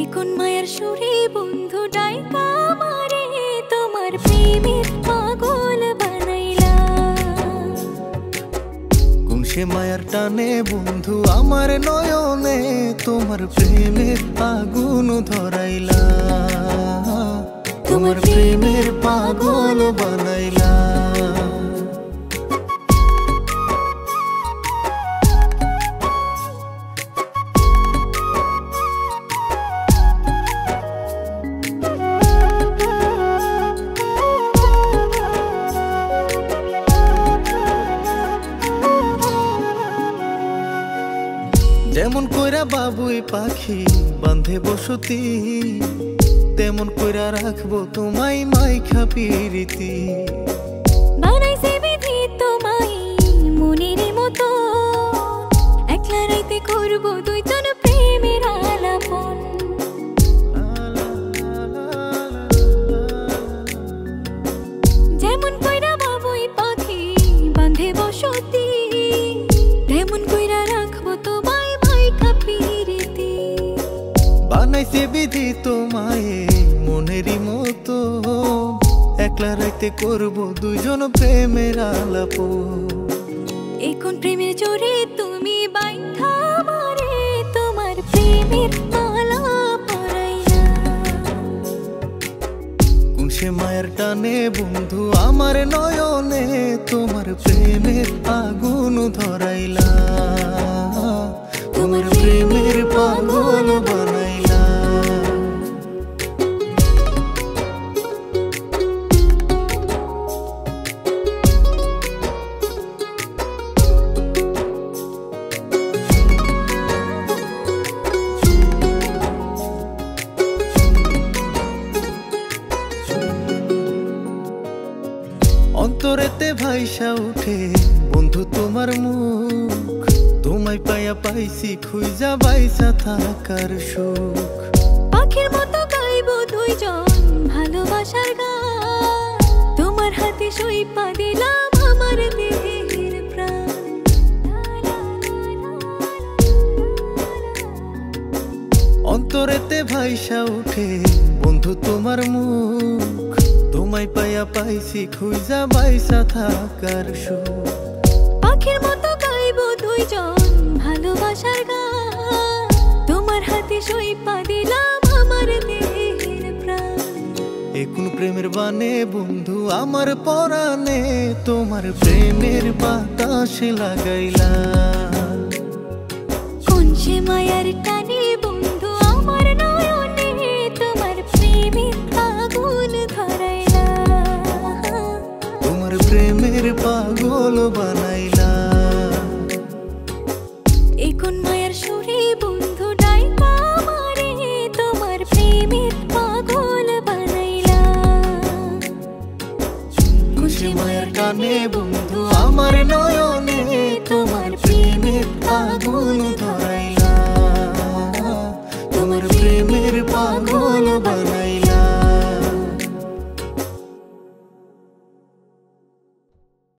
এখন মায়ার সুরে বন্ধু ডাইকা মারে তোমার প্রেমের পাগল বানাইলা। কোন সে মায়ার টানে বন্ধু আমার নয়নে তোমার প্রেমের আগুন ধরাইলা, তোমার প্রেমের পাগল বানাইলা। যেমন কইরা বাবুই পাখি বাঁধে বসতি, তেমন কইরা রাখবো তোমায় মাইখা পিরিতি। বানাইছে বিধি তোমায় মনের মতো, একলা রাইতে করবো দুইজন প্রেমের আলাপন। যেমন কইরা বাবুই পাখি বাঁধে বসতি, তেমন কইরা রাখবো তোমায় মাইখা পিরিতি। বানাইছে বিধি তোমায় মনেরই মতো, একলা রাইতে করবো দুইজন প্রেমের আলাপ। এখন প্রেমের জোরে তুমি বাইন্ধা মারে তোমার প্রেমের মালা পরাইলা। কোন সে মায়ের টানে বন্ধু আমার নয়নে তোমার প্রেমের আগুন ধরাইলা, তোমার প্রেমের পাগল বানাইলা। অন্তরেতে ভাইসা উঠে বন্ধু তোমার মুখ, তোমায় পাইয়া পাইছি খুঁজা বাইসা থাকার সুখ। পাখির মতো গাইবো দুইজন ভালোবাসার গান, তোমার হাতে সইপা দিলাম আমার দেহের প্রাণ। অন্তরেতে ভাইসা উঠে বন্ধু তোমার মুখ, তোমায় পাইয়া পাইছি খুঁজা বাইসা থাকার সুখ। পাখির মতো গাইবো দুইজন ভালোবাসার গান, তোমার হাতে সইপা দিলাম আমার দেহের প্রাণ। এখন প্রেমের বানে বন্ধু আমার পরাণে তোমার প্রেমের বাতাস লাগাইলা। কোন সে মায়ার টানে বন্ধু আমার নয়নে তোমার প্রেমের আগুন ধরাইলা, তোমার প্রেমের পাগল বানাইলা। এখন মায়ার সুরে বন্ধু ডাইকা মারে তোমার প্রেমের পাগল বানাইলা। কোন সে মায়ের টানে বন্ধু আমার নয়নে তোমার প্রেমের আগুন ধরাইলা, তোমার প্রেমের পাগল বানাইলা।